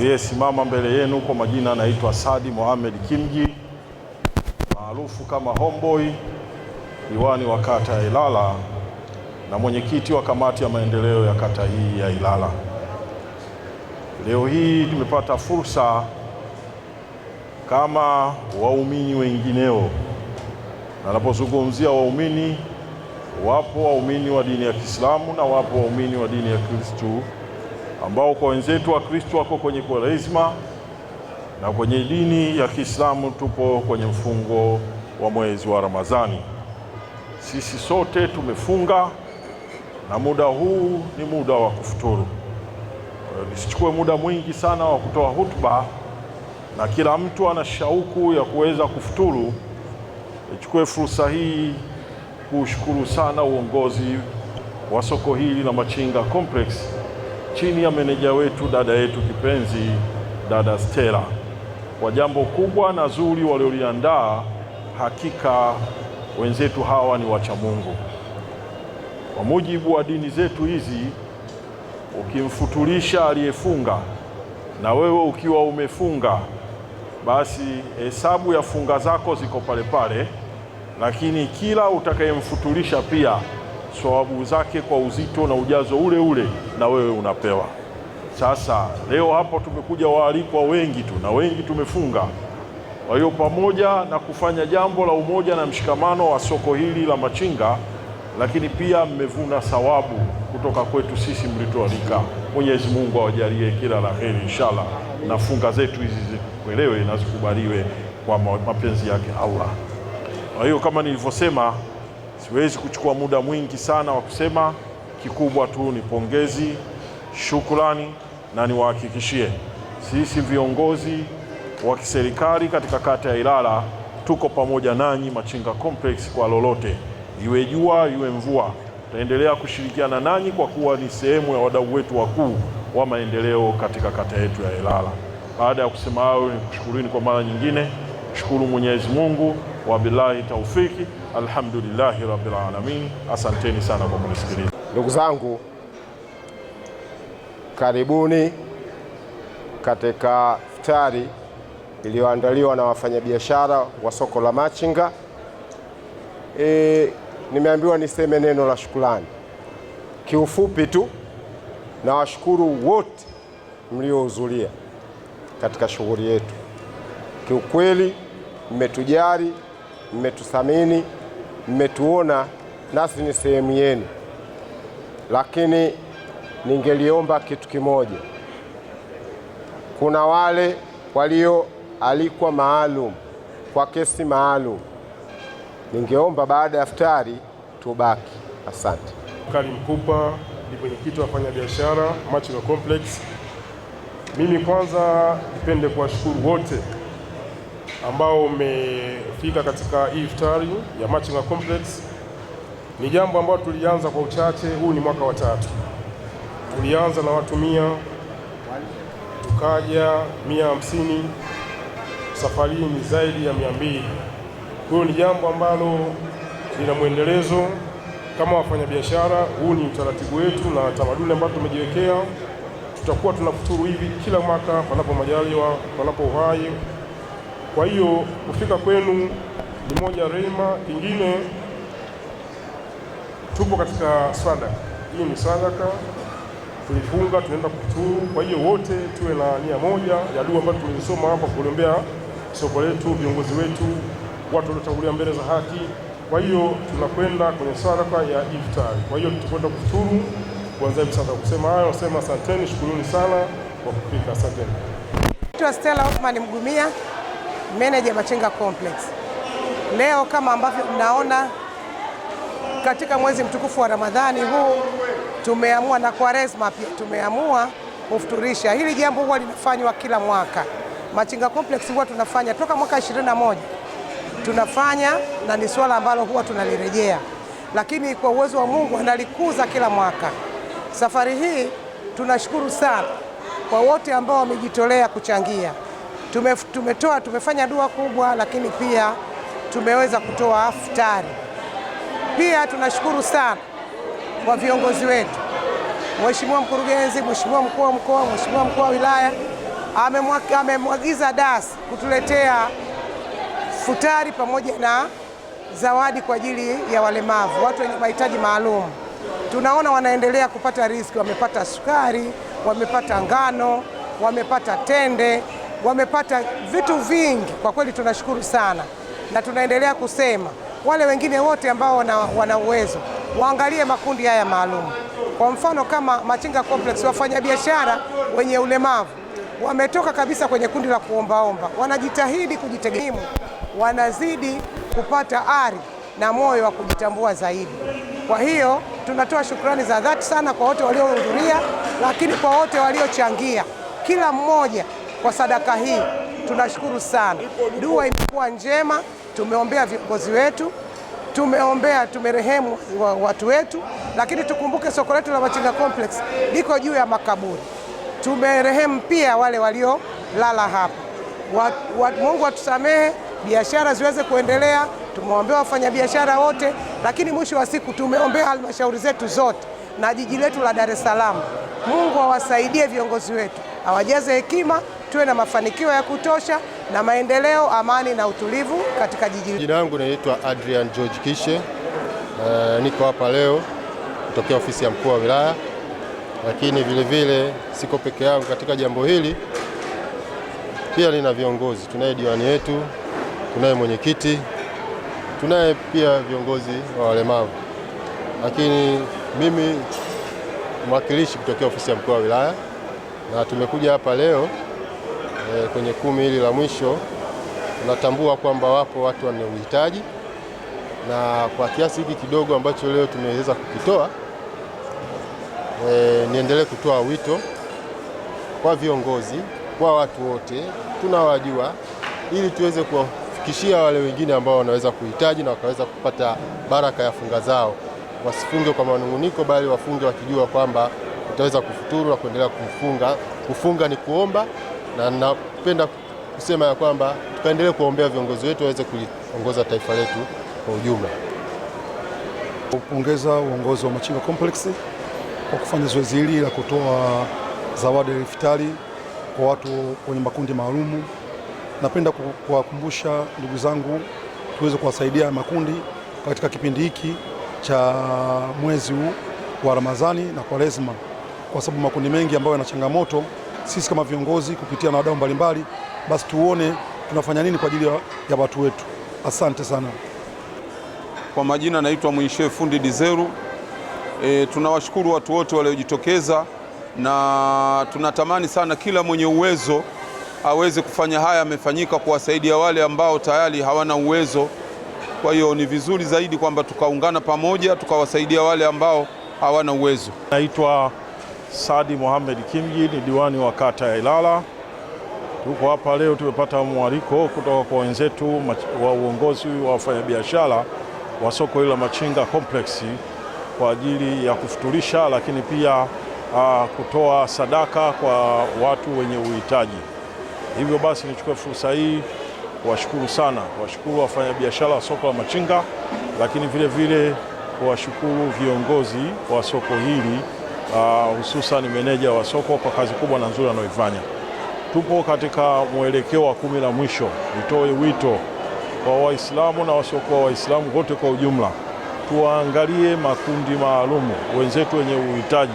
Aliyesimama mbele yenu kwa majina anaitwa Sadi Mohamed Kimji, maarufu kama Homeboy, diwani wa kata ya Ilala na mwenyekiti wa kamati ya maendeleo ya kata hii ya Ilala. Leo hii tumepata fursa kama waumini wengineo, na napozungumzia waumini, wapo waumini wa dini ya Kiislamu na wapo waumini wa dini ya Kristo, ambao kwa wenzetu wa Kristo wako kwenye Kwaresma, na kwenye dini ya Kiislamu tupo kwenye mfungo wa mwezi wa Ramadhani. Sisi sote tumefunga na muda huu ni muda wa kufuturu. Nisichukue muda mwingi sana wa kutoa hutuba, na kila mtu ana shauku ya kuweza kufuturu. Nichukue fursa hii kushukuru sana uongozi wa soko hili la Machinga Complex chini ya meneja wetu, dada yetu kipenzi, dada Stella, kwa jambo kubwa na zuri walioliandaa. Hakika wenzetu hawa ni wacha Mungu. Kwa mujibu wa dini zetu hizi, ukimfuturisha aliyefunga na wewe ukiwa umefunga, basi hesabu ya funga zako ziko pale pale, lakini kila utakayemfuturisha pia thawabu zake kwa uzito na ujazo ule ule na wewe unapewa. Sasa leo hapo tumekuja waalikwa wengi tu na wengi tumefunga. Kwa hiyo pamoja na kufanya jambo la umoja na mshikamano wa soko hili la Machinga, lakini pia mmevuna thawabu kutoka kwetu sisi mlitualika. Mwenyezi Mungu awajalie kila la heri inshallah, na funga zetu hizi zikuelewe na zikubaliwe kwa mapenzi yake Allah. Kwa hiyo kama nilivyosema, siwezi kuchukua muda mwingi sana wa kusema. Kikubwa tu ni pongezi, shukrani, na niwahakikishie sisi viongozi wa kiserikali katika kata ya Ilala tuko pamoja nanyi Machinga Complex kwa lolote, iwe jua iwe mvua. Tutaendelea kushirikiana nanyi kwa kuwa ni sehemu ya wadau wetu wakuu wa maendeleo katika kata yetu ya Ilala. Baada ya kusema hayo, nikushukuruni kwa mara nyingine. Shukuru Mwenyezi Mungu, wabillahi taufiki, alhamdulillahi rabbil alamin. Asanteni sana kwa kunisikiliza. Ndugu zangu, karibuni katika iftari iliyoandaliwa na wafanyabiashara wa soko la Machinga. Nimeambiwa niseme neno la shukrani. Kiufupi tu, na washukuru wote mliohudhuria katika shughuli yetu. Kiukweli mmetujali, mmetuthamini, mmetuona nasi ni sehemu yenu. Lakini ningeliomba kitu kimoja. Kuna wale walioalikwa maalum kwa kesi maalum, ningeomba baada ya iftari tubaki. Asante. Karim Kupa ni mwenyekiti wa wafanyabiashara Machinga Complex. Mimi kwanza nipende kuwashukuru wote ambao umefika katika hii iftari ya Machinga Complex. Ni jambo ambalo tulianza kwa uchache, huu ni mwaka wa 3. Tulianza na watu 100, tukaja 150, safari ni zaidi ya 200. Kwa hiyo ni jambo ambalo lina mwendelezo. Kama wafanyabiashara, huu ni utaratibu wetu na tamaduni ambazo tumejiwekea. Tutakuwa tunafuturu hivi kila mwaka panapo majaliwa, panapo uhai. Kwa hiyo kufika kwenu ni moja rehema. Kingine, tupo katika sadaka. Hii ni sadaka, tulifunga, tunaenda kufuturu. Kwa hiyo wote tuwe na nia moja ya dua ambayo tulisoma hapa, kuombea soko letu, viongozi wetu, watu waliotangulia mbele za haki. Kwa hiyo tunakwenda kwenye sadaka ya iftari. Kwa hiyo tutakwenda kufuturu kuanzia hivi sasa. Kusema hayo, nasema asanteni, shukuruni sana kwa kufika. Asanteni. Naitwa Stella Othman Mgumia, manager Machinga Complex. Leo kama ambavyo mnaona, katika mwezi mtukufu wa Ramadhani huu tumeamua, na Kwaresma pia tumeamua kufuturisha. Hili jambo huwa linafanywa kila mwaka. Machinga Complex huwa tunafanya toka mwaka 21 tunafanya, na ni swala ambalo huwa tunalirejea, lakini kwa uwezo wa Mungu analikuza kila mwaka. Safari hii tunashukuru sana kwa wote ambao wamejitolea kuchangia. Tumefanya dua kubwa, lakini pia tumeweza kutoa iftari. Pia tunashukuru sana kwa viongozi wetu, Mheshimiwa mkurugenzi, Mheshimiwa mkuu wa mkoa, Mheshimiwa mkuu wa wilaya, amemwagiza DAS kutuletea futari pamoja na zawadi kwa ajili ya walemavu, watu wenye mahitaji maalum. Tunaona wanaendelea kupata riziki, wamepata sukari, wamepata ngano, wamepata tende, wamepata vitu vingi. Kwa kweli tunashukuru sana, na tunaendelea kusema wale wengine wote ambao wana uwezo waangalie makundi haya maalum. Kwa mfano kama Machinga Complex, wafanyabiashara wenye ulemavu wametoka kabisa kwenye kundi la kuombaomba, wanajitahidi kujitegemea, wanazidi kupata ari na moyo wa kujitambua zaidi. Kwa hiyo tunatoa shukrani za dhati sana kwa wote waliohudhuria, lakini kwa wote waliochangia, kila mmoja kwa sadaka hii. Tunashukuru sana. Dua imekuwa njema, tumeombea viongozi wetu, tumerehemu watu wetu, lakini tukumbuke soko letu la Machinga Complex liko juu ya makaburi. Tumerehemu pia wale waliolala hapa. Mungu atusamehe, biashara ziweze kuendelea. Tumeombea wafanyabiashara wote, lakini mwisho wa siku tumeombea halmashauri zetu zote na jiji letu la Dar es Salaam. Mungu awasaidie viongozi wetu, awajaze hekima, tuwe na mafanikio ya kutosha na maendeleo, amani na utulivu katika jiji. Jina langu naitwa Adrian George Kishe. Niko hapa leo kutokea ofisi ya mkuu wa wilaya, lakini vile siko peke yangu katika jambo hili. Pia nina viongozi, tunaye diwani yetu, tunaye mwenyekiti, tunaye pia viongozi wa walemavu, lakini mimi mwakilishi kutokea ofisi ya mkuu wa wilaya, na tumekuja hapa leo kwenye 10 hili la mwisho. Tunatambua kwamba wapo watu wenye uhitaji, na kwa kiasi hiki kidogo ambacho leo tumeweza kukitoa, niendelee kutoa wito kwa viongozi, kwa watu wote tunawajua, ili tuweze kuwafikishia wale wengine ambao wanaweza kuhitaji na wakaweza kupata baraka ya funga zao. Wasifunge kwa manunguniko, bali wafunge wakijua kwamba utaweza kufuturu na kuendelea kufunga. Kufunga ni kuomba, na napenda kusema ya kwamba tukaendelee kuombea viongozi wetu waweze kuongoza taifa letu kwa ujumla. Kupongeza uongozi wa Machinga Complex kwa kufanya zoezi hili la kutoa zawadi ya iftari kwa watu wenye makundi maalumu. Napenda kuwakumbusha ndugu zangu tuweze kuwasaidia makundi katika kipindi hiki cha mwezi huu wa Ramadhani na Kwaresma, kwa sababu makundi mengi ambayo yana changamoto. Sisi kama viongozi kupitia na wadau mbalimbali, basi tuone tunafanya nini kwa ajili ya watu wetu. Asante sana. Kwa majina naitwa Mwishe Fundi Dizeru. Tunawashukuru watu wote waliojitokeza, na tunatamani sana kila mwenye uwezo aweze kufanya haya amefanyika, kuwasaidia wale ambao tayari hawana uwezo. Kwa hiyo ni vizuri zaidi kwamba tukaungana pamoja tukawasaidia wale ambao hawana uwezo. Naitwa Sadi Mohamed Kimji, ni diwani wa kata ya Ilala. Tuko hapa leo, tumepata mwaliko kutoka kwa wenzetu wa uongozi wa wafanyabiashara wa soko hili la Machinga Complex kwa ajili ya kufuturisha, lakini pia kutoa sadaka kwa watu wenye uhitaji. Hivyo basi nichukue fursa hii kuwashukuru sana, kuwashukuru wafanyabiashara wa soko la Machinga, lakini vile kuwashukuru viongozi wa soko hili, hususan meneja wa soko kwa kazi kubwa na nzuri anayoifanya. Tupo katika mwelekeo wa 10 la mwisho. Nitoe wito kwa Waislamu na wasiokuwa Waislamu wote kwa ujumla, tuangalie makundi maalumu wenzetu wenye uhitaji.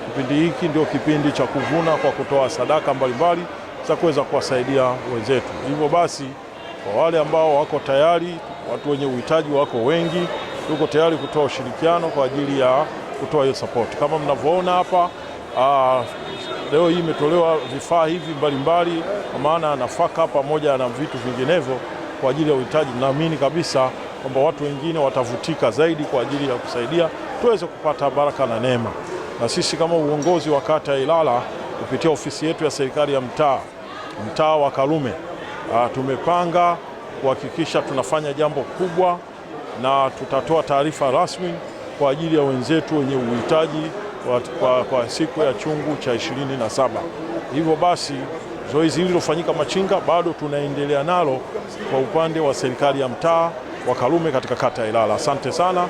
Kipindi hiki ndio kipindi cha kuvuna kwa kutoa sadaka mbalimbali za kuweza kuwasaidia wenzetu. Hivyo basi, kwa wale ambao wako tayari, watu wenye uhitaji wako wengi, tuko tayari kutoa ushirikiano kwa ajili ya kutoa hiyo support. Kama mnavyoona hapa, leo hii imetolewa vifaa hivi mbalimbali, kwa maana nafaka pamoja na vitu vinginevyo kwa ajili ya uhitaji. Naamini kabisa kwamba watu wengine watavutika zaidi kwa ajili ya kusaidia tuweze kupata baraka na neema. Na sisi kama uongozi wa kata ya Ilala kupitia ofisi yetu ya serikali ya mtaa wa Karume, tumepanga kuhakikisha tunafanya jambo kubwa, na tutatoa taarifa rasmi kwa ajili ya wenzetu wenye uhitaji kwa siku ya chungu cha 27. Hivyo basi zoezi hili lilofanyika Machinga bado tunaendelea nalo kwa upande wa serikali ya mtaa wa Karume katika kata ya Ilala. Asante sana.